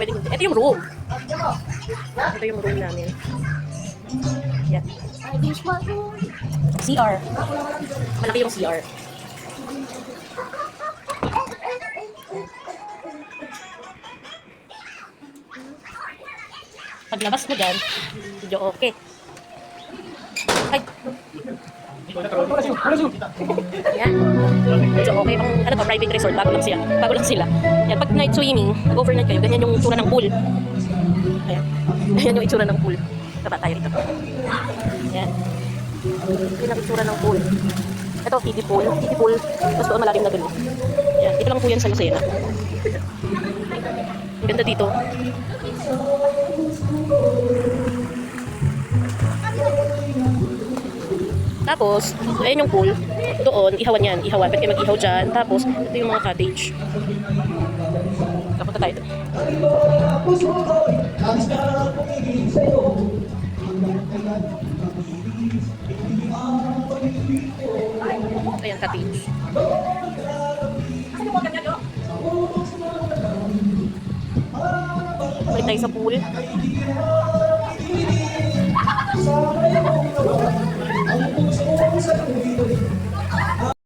pwedeng hindi. Ito yung room. Ito yung room namin. Yan. CR. Malaki yung CR. Paglabas mo dyan, medyo okay. Ay! Yan. Medyo okay. Ano to, private resort. Bago lang sila. Yan. Pag night swimming, nag-overnight kayo, ganyan yung itsura ng pool. Ayan. Ayan yung itsura ng pool. Taba tayo rito. Yan. Yan ang itsura ng pool. Ito, kiddie pool. Kiddie pool. Tapos doon malalim na ganun. Yan. Dito lang po yan sa Lucena. Ang ganda dito. Tapos, ayun yung pool. Doon, ihawan yan. Ihawan. Pwede kayo mag-ihaw dyan. Tapos, ito yung mga cottage. Kapunta tayo doon. Ayan, cottage. Balik tayo sa pool.